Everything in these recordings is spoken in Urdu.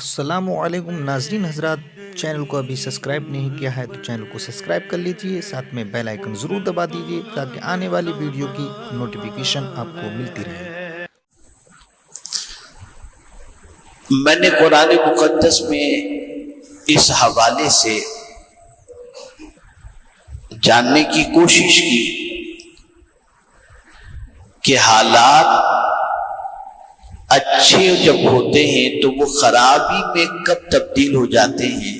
السلام علیکم ناظرین حضرات، چینل کو ابھی سبسکرائب نہیں کیا ہے تو چینل کو سبسکرائب کر لیجئے، ساتھ میں بیل آئیکن ضرور دبا دیجئے تاکہ آنے والی ویڈیو کی نوٹیفیکیشن آپ کو ملتی رہے۔ میں نے قرآن مقدس میں اس حوالے سے جاننے کی کوشش کی کہ حالات اچھے جب ہوتے ہیں تو وہ خرابی میں کب تبدیل ہو جاتے ہیں،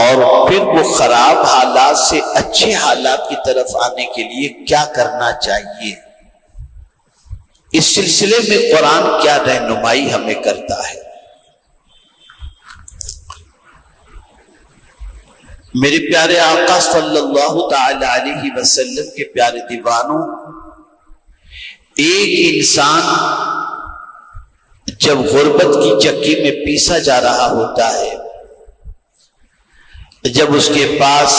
اور پھر وہ خراب حالات سے اچھے حالات کی طرف آنے کے لیے کیا کرنا چاہیے۔ اس سلسلے میں قرآن کیا رہنمائی ہمیں کرتا ہے۔ میرے پیارے آقا صلی اللہ تعالی علیہ وسلم کے پیارے دیوانوں، ایک انسان جب غربت کی چکی میں پیسا جا رہا ہوتا ہے، جب اس کے پاس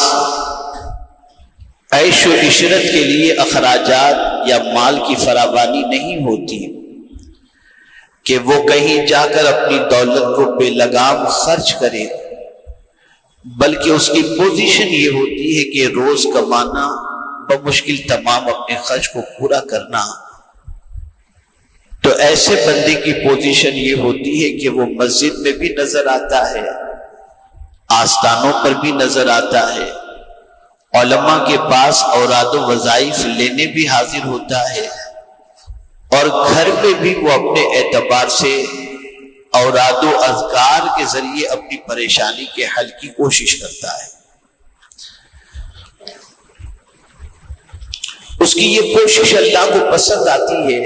عیش و عشرت کے لیے اخراجات یا مال کی فراوانی نہیں ہوتی کہ وہ کہیں جا کر اپنی دولت کو بے لگام خرچ کرے، بلکہ اس کی پوزیشن یہ ہوتی ہے کہ روز کمانا، بمشکل تمام اپنے خرچ کو پورا کرنا، تو ایسے بندے کی پوزیشن یہ ہوتی ہے کہ وہ مسجد میں بھی نظر آتا ہے، آستانوں پر بھی نظر آتا ہے، علماء کے پاس اوراد و وظائف لینے بھی حاضر ہوتا ہے، اور گھر میں بھی وہ اپنے اعتبار سے اوراد و اذکار کے ذریعے اپنی پریشانی کے حل کی کوشش کرتا ہے۔ اس کی یہ کوشش اللہ کو پسند آتی ہے،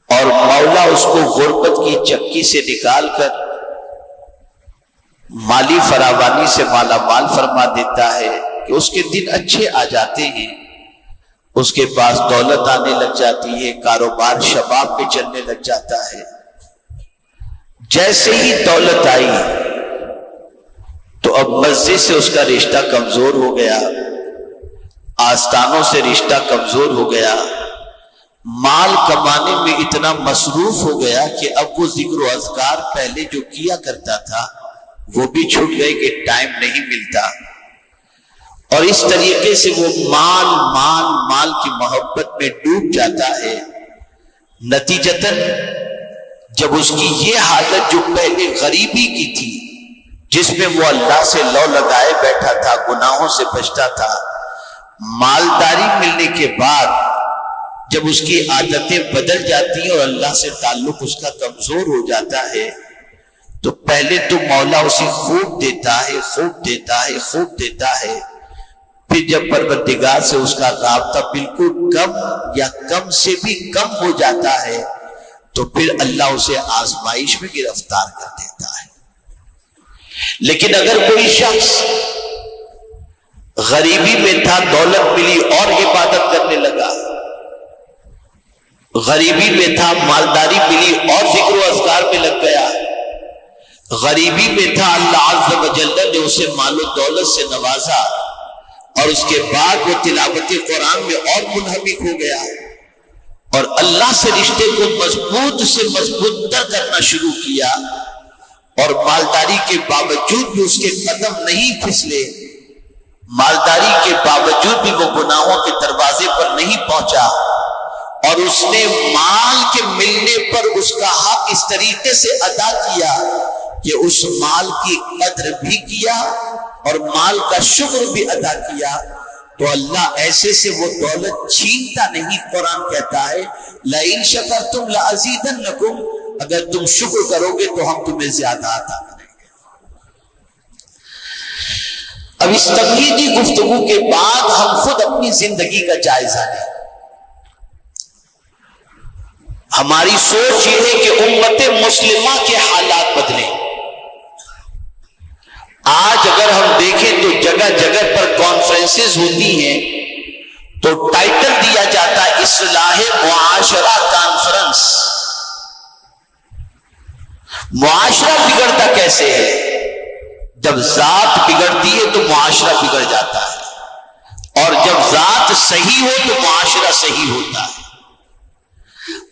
اور مولا اس کو غربت کی چکی سے نکال کر مالی فراوانی سے مالا مال فرما دیتا ہے کہ اس کے دن اچھے آ جاتے ہیں، اس کے پاس دولت آنے لگ جاتی ہے، کاروبار شباب پہ چلنے لگ جاتا ہے۔ جیسے ہی دولت آئی تو اب مسجد سے اس کا رشتہ کمزور ہو گیا، آستانوں سے رشتہ کمزور ہو گیا، مال کمانے میں اتنا مصروف ہو گیا کہ اب وہ ذکر و اذکار پہلے جو کیا کرتا تھا وہ بھی چھوٹ گئے کہ ٹائم نہیں ملتا، اور اس طریقے سے وہ مال کی محبت میں ڈوب جاتا ہے۔ نتیجتاً جب اس کی یہ حالت جو پہلے غریبی کی تھی، جس میں وہ اللہ سے لو لگائے بیٹھا تھا، گناہوں سے بچتا تھا، مالداری ملنے کے بعد جب اس کی عادتیں بدل جاتی ہیں اور اللہ سے تعلق اس کا کمزور ہو جاتا ہے، تو پہلے تو مولا اسے خوب دیتا ہے، پھر جب پروردگار سے اس کا رابطہ بالکل کم یا کم سے بھی کم ہو جاتا ہے تو پھر اللہ اسے آزمائش میں گرفتار کر دیتا ہے۔ لیکن اگر کوئی شخص غریبی میں تھا، دولت ملی اور عبادت کرنے لگا، غریبی میں تھا، مالداری ملی اور ذکر و اذکار میں لگ گیا، غریبی میں تھا، اللہ عز و جل نے اسے مال و دولت سے نوازا، اور اس کے بعد وہ تلاوت قرآن میں اور منہمک ہو گیا، اور اللہ سے رشتے کو مضبوط سے مضبوط تر کرنا شروع کیا، اور مالداری کے باوجود بھی اس کے قدم نہیں پھسلے، مالداری کے باوجود بھی وہ گناہوں کے دروازے پر نہیں پہنچا، اور اس نے مال کے ملنے پر اس کا حق اس طریقے سے ادا کیا کہ اس مال کی قدر بھی کیا اور مال کا شکر بھی ادا کیا، تو اللہ ایسے سے وہ دولت چھینتا نہیں۔ قرآن کہتا ہے لَإِن شَكَرْتُمْ لَأَزِيدَنَّكُمْ، اگر تم شکر کرو گے تو ہم تمہیں زیادہ عطا کریں گے۔ اب اس تمہیدی گفتگو کے بعد ہم خود اپنی زندگی کا جائزہ لیں۔ ہماری سوچ یہ ہے کہ امت مسلمہ کے حالات بدلیں۔ آج اگر ہم دیکھیں تو جگہ جگہ پر کانفرنسز ہوتی ہیں تو ٹائٹل دیا جاتا ہے اصلاح معاشرہ کانفرنس۔ معاشرہ بگڑتا کیسے ہے؟ جب ذات بگڑتی ہے تو معاشرہ بگڑ جاتا ہے، اور جب ذات صحیح ہو تو معاشرہ صحیح ہوتا ہے۔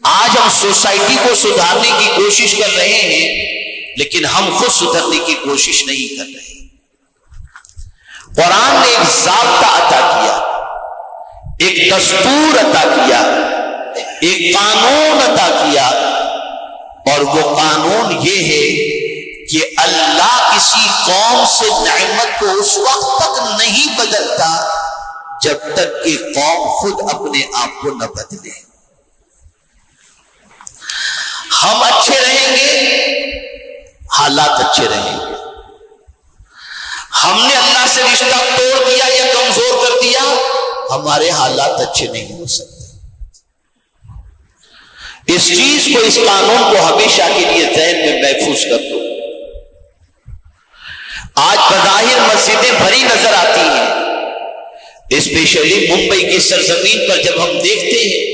آج ہم سوسائٹی کو سدھارنے کی کوشش کر رہے ہیں لیکن ہم خود سدھرنے کی کوشش نہیں کر رہے. قرآن نے ایک ضابطہ عطا کیا, ایک دستور عطا کیا, ایک قانون عطا کیا, اور وہ قانون یہ ہے کہ اللہ کسی قوم سے نعمت کو اس وقت تک نہیں بدلتا جب تک کہ قوم خود اپنے آپ کو نہ بدلے. ہم اچھے رہیں گے, حالات اچھے رہیں گے. ہم نے اللہ سے رشتہ توڑ دیا یا کمزور کر دیا, ہمارے حالات اچھے نہیں ہو سکتے. اس چیز کو, اس قانون کو ہمیشہ کے لیے ذہن میں محفوظ کر دو. آج بظاہر مسجدیں بھری نظر آتی ہیں, اسپیشلی ممبئی کی سرزمین پر جب ہم دیکھتے ہیں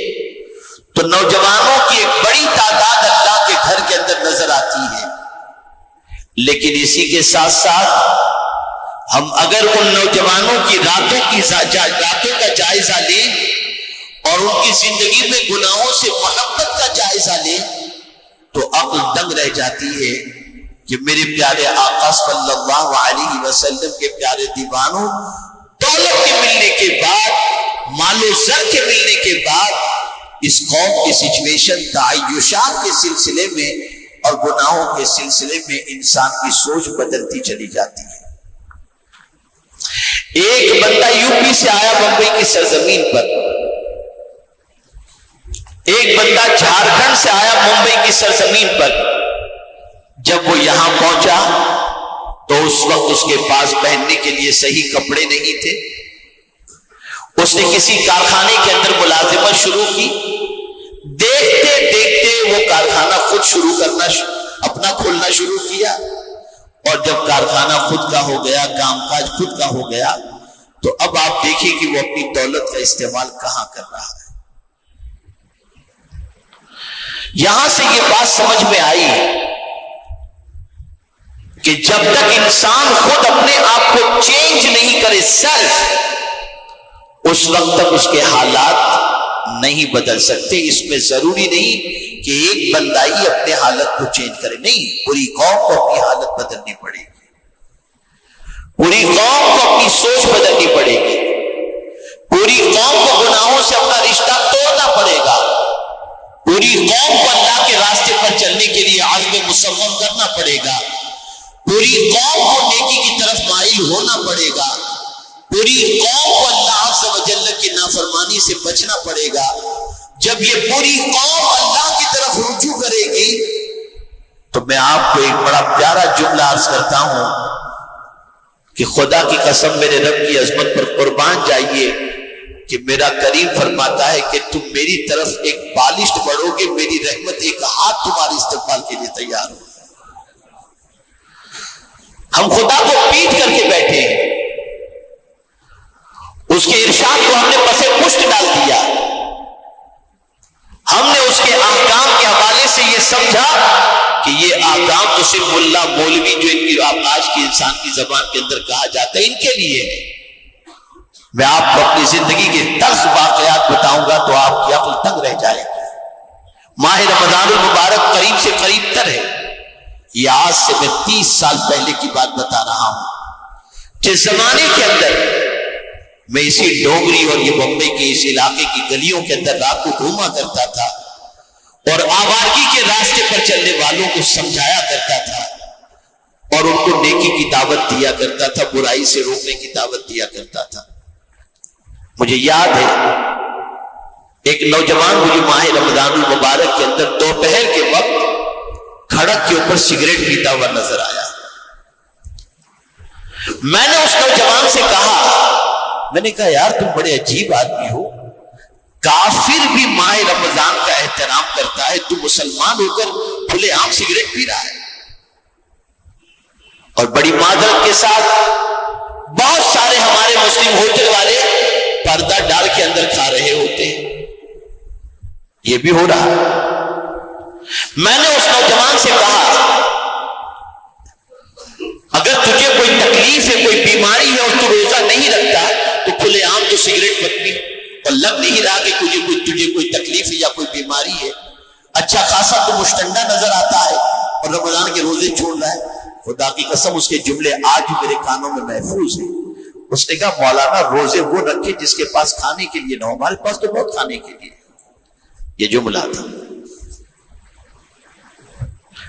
تو نوجوانوں کی ایک بڑی تعداد اللہ کے گھر کے اندر نظر آتی ہے. لیکن اسی کے ساتھ ساتھ ہم اگر ان نوجوانوں کی راتوں کا جائزہ لیں اور ان کی زندگی میں گناہوں سے محبت کا جائزہ لیں تو عقل دنگ رہ جاتی ہے کہ میرے پیارے آقا صلی اللہ علیہ وسلم کے پیارے دیوانوں, دولت کے ملنے کے بعد, مال و زر کے ملنے کے بعد اس قوم کی سچویشن تعیشات کے سلسلے میں اور گناہوں کے سلسلے میں انسان کی سوچ بدلتی چلی جاتی ہے. ایک بندہ یو پی سے آیا ممبئی کی سرزمین پر, ایک بندہ جھارکھنڈ سے آیا ممبئی کی سرزمین پر. جب وہ یہاں پہنچا تو اس وقت اس کے پاس پہننے کے لیے صحیح کپڑے نہیں تھے. اس نے کسی کارخانے کے اندر ملازمت شروع کی. دیکھتے دیکھتے وہ کارخانہ خود اپنا کھولنا شروع کیا, اور جب کارخانہ خود کا ہو گیا, کام کاج خود کا ہو گیا, تو اب آپ دیکھیں کہ وہ اپنی دولت کا استعمال کہاں کر رہا ہے. یہاں سے یہ بات سمجھ میں آئی کہ جب تک انسان خود اپنے آپ کو چینج نہیں کرے سیلف, اس وقت تک اس کے حالات نہیں بدل سکتے. اس میں ضروری نہیں کہ ایک بندہ ہی اپنے حالت کو چینج کرے, نہیں, پوری قوم کو اپنی حالت بدلنی پڑے گی, پوری قوم کو اپنی سوچ بدلنی پڑے گی, پوری قوم کو گناہوں سے اپنا رشتہ توڑنا پڑے گا, پوری قوم کو اللہ کے راستے پر چلنے کے لیے عزم مصمم کرنا پڑے گا, پوری قوم کو نیکی کی طرف مائل ہونا پڑے گا, پوری قوم کو اللہ عز و جل کی نافرمانی سے بچنا پڑے گا. جب یہ پوری قوم اللہ کی طرف رجوع کرے گی تو میں آپ کو ایک بڑا پیارا جملہ عرض کرتا ہوں کہ خدا کی قسم میرے رب کی عظمت پر قربان جائیے کہ میرا کریم فرماتا ہے کہ تم میری طرف ایک بالشت بڑھو گے, میری رحمت ایک ہاتھ تمہارے استقبال کے لیے تیار ہو. ہم خدا کو پیٹ کر کے بیٹھے ہیں, اس کے ارشاد کو ہم نے پسے پشت ڈال دیا. ہم نے اس کے احکام کے حوالے سے یہ سمجھا کہ یہ احکام تو صرف ملا مولوی جو ان کی آج کی انسان کی زبان کے اندر کہا جاتا ہے ان کے لیے ہے. میں آپ کو اپنی زندگی کے طرز واقعات بتاؤں گا تو آپ کی عقل تنگ رہ جائے گی. ماہ رمضان المبارک قریب سے قریب تر ہے. یہ آج سے میں 30 سال پہلے کی بات بتا رہا ہوں. جس زمانے کے اندر میں اسی ڈونگری اور یہ بمبئی کے اس علاقے کی گلیوں کے اندر رات کو گھوما کرتا تھا اور آوارگی کے راستے پر چلنے والوں کو سمجھایا کرتا تھا اور ان کو نیکی کی دعوت دیا کرتا تھا, برائی سے روکنے کی دعوت دیا کرتا تھا. مجھے یاد ہے ایک نوجوان مجھے ماہ رمضان المبارک کے اندر دوپہر کے وقت کھڑک کے اوپر سگریٹ پیتا ہوا نظر آیا. میں نے اس نوجوان سے کہا, میں نے کہا یار تم بڑے عجیب آدمی ہو, کافر بھی ماہ رمضان کا احترام کرتا ہے, تو مسلمان ہو کر کھلے عام سگریٹ پی رہا ہے. اور بڑی معذرت کے ساتھ بہت سارے ہمارے مسلم ہوٹل والے پردہ ڈال کے اندر کھا رہے ہوتے ہیں, یہ بھی ہو رہا ہے. میں نے اس نوجوان سے کہا اگر تجھے کوئی تکلیف ہے, کوئی بیماری ہے اور تو روزہ نہیں رکھتا تو کھلے عام تو سگریٹ مت پی, اور لگ نہیں رہا کہ تجھے کوئی تکلیف ہے یا کوئی بیماری ہے, اچھا خاصا تو مشتنڈا نظر آتا ہے اور رمضان کے روزے چھوڑ رہا ہے. خدا کی قسم اس کے جملے آج بھی میرے کانوں میں محفوظ ہیں. اس نے کہا مولانا روزے وہ رکھے جس کے پاس کھانے کے لیے نہ ہو، ہمارے پاس تو بہت کھانے کے لیے. یہ جملہ تھا.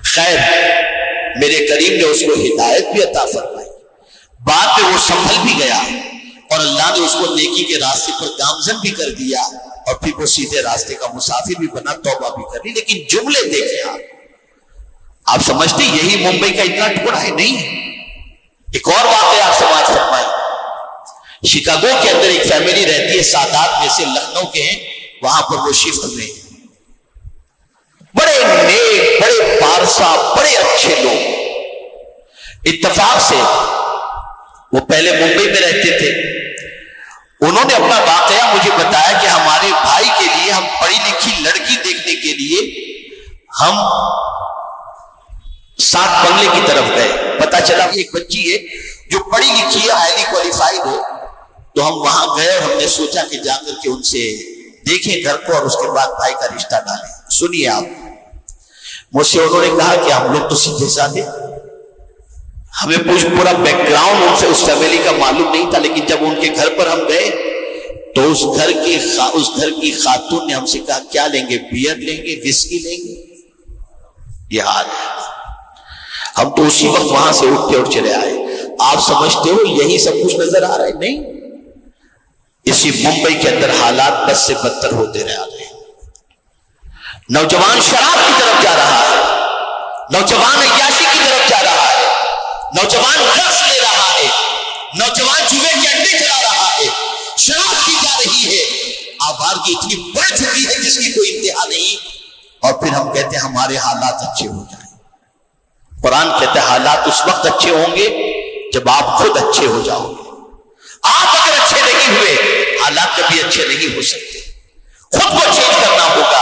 خیر میرے کریم نے اس کو ہدایت بھی عطا فرمائی، بعد میں وہ سنبھل بھی گیا اور اللہ نے اس کو نیکی کے راستے پر گامزن بھی کر دیا اور پھر وہ سیدھے راستے کا مسافر بھی بنا، توبہ بھی کر لی. لیکن جملے دیکھیں آپ سمجھتے یہی ممبئی کا اتنا ٹکڑا ہے؟ نہیں. ایک اور واقعہ آپ سماعت فرمائیں. شکاگو کے اندر ایک فیملی رہتی ہے، سادات میں سے، لکھنؤ کے ہیں، وہاں پر وہ شفٹ ہوئے. بڑے نیک، بڑے پارسا، بڑے اچھے لوگ. اتفاق سے وہ پہلے ممبئی میں رہتے تھے. انہوں نے اپنا واقعہ مجھے بتایا کہ ہمارے بھائی کے لیے ہم پڑھی لکھی لڑکی دیکھنے کے لیے ہم سات بنگلے کی طرف گئے. پتا چلا ایک بچی ہے جو پڑھی لکھی ہے، ہائیلی کوالیفائڈ ہے. تو ہم وہاں گئے اور ہم نے سوچا کہ جا کر کے ان سے دیکھیں گھر کو اور اس کے بعد بھائی کا رشتہ ڈالیں. سنیے آپ، مجھ سے انہوں نے کہا کہ ہم لوگ تو سیدھے سادے، ہمیں پورا بیک گراؤنڈ ان سے اس فیملی کا معلوم نہیں تھا. لیکن جب ان کے گھر پر ہم گئے تو اس گھر کی خاتون نے ہم سے کہا کیا لیں گے؟ بیئر لیں گے، وسکی لیں گے؟ یہ حال ہے. ہم تو اسی وقت وہاں سے اٹھتے اور چلے آئے. آپ سمجھتے ہو یہی سب کچھ نظر آ رہا ہے؟ نہیں. اسی ممبئی کے اندر حالات بد سے بدتر ہوتے رہے. نوجوان شراب کی طرف جا رہا ہے، نوجوان عیاشی کی طرف جا رہا ہے، نوجوان ڈرگس لے رہا ہے، نوجوان جوئے کے اڈے چلا رہا ہے، شراب پی جا رہی ہے. آوارگی اتنی بڑھ چکی ہے جس کی کوئی انتہا نہیں. اور پھر ہم کہتے ہیں ہمارے حالات اچھے ہو جائیں. قرآن کہتا ہے حالات اس وقت اچھے ہوں گے جب آپ خود اچھے ہو جاؤ گے. آپ اگر اچھے نہیں ہوئے حالات کبھی اچھے نہیں ہو سکتے. خود کو چینج کرنا ہوگا،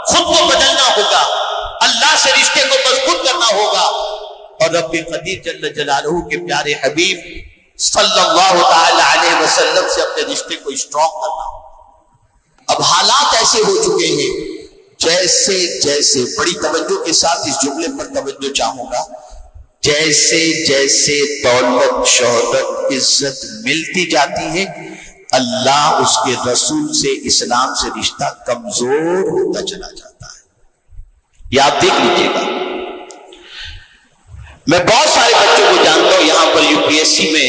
خود کو بدلنا ہوگا، اللہ سے رشتے کو مضبوط کرنا ہوگا اور رب قدیر جل جلالہ کے پیارے حبیب صلی اللہ تعالی علیہ وسلم سے اپنے رشتے کو اسٹرانگ کرنا ہوگا. اب حالات ایسے ہو چکے ہیں جیسے بڑی توجہ کے ساتھ اس جملے پر توجہ چاہوں گا، جیسے دولت، شہرت، عزت ملتی جاتی ہے اللہ اس کے رسول سے، اسلام سے رشتہ کمزور ہوتا چلا جاتا ہے. یہ آپ دیکھ لیجیے گا. میں بہت سارے بچوں کو جانتا ہوں یہاں پر یو پی ایس سی میں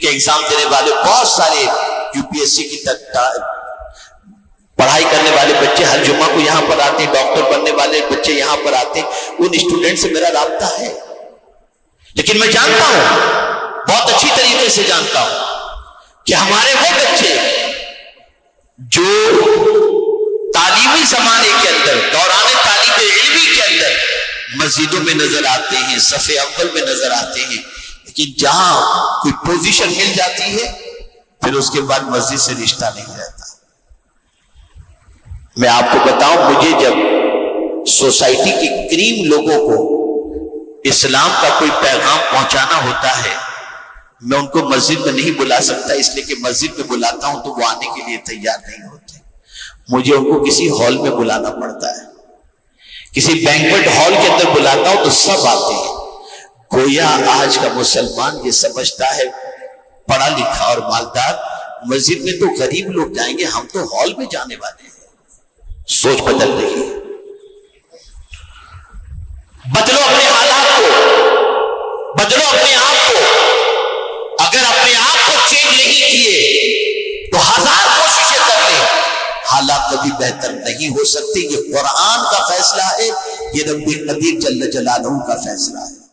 کے ایگزام دینے والے، بہت سارے یو پی ایس سی کی پڑھائی کرنے والے بچے ہر جمعہ کو یہاں پر آتے ہیں، ڈاکٹر بننے والے بچے یہاں پر آتے ہیں. ان اسٹوڈنٹ سے میرا رابطہ ہے. لیکن میں جانتا ہوں، بہت اچھی طریقے سے جانتا ہوں کہ ہمارے وہ بچے جو تعلیمی زمانے کے اندر، دوران تعلیم علمی کے اندر مسجدوں میں نظر آتے ہیں، صف اول میں نظر آتے ہیں، لیکن جہاں کوئی پوزیشن مل جاتی ہے پھر اس کے بعد مسجد سے رشتہ نہیں رہتا. میں آپ کو بتاؤں، مجھے جب سوسائٹی کے کریم لوگوں کو اسلام کا کوئی پیغام پہنچانا ہوتا ہے، میں ان کو مسجد میں نہیں بلا سکتا، اس لیے کہ مسجد میں بلاتا ہوں تو وہ آنے کے لیے تیار نہیں ہوتے. مجھے ان کو کسی ہال میں بلانا پڑتا ہے، کسی بینکویٹ ہال کے اندر بلاتا ہوں تو سب آتے ہیں. گویا آج کا مسلمان یہ سمجھتا ہے پڑھا لکھا اور مالدار مسجد میں تو غریب لوگ جائیں گے، ہم تو ہال میں جانے والے ہیں. سوچ بدل رہی ہے. بدلو اپنے حالات کو، بدلو اپنے آپ کو. اگر اپنے آپ کو چینج نہیں کیے تو ہزار کوششیں کر لیں، حالات کبھی بہتر نہیں ہو سکتے. یہ قرآن کا فیصلہ ہے، یہ رب قدیر جل جلالہ کا فیصلہ ہے.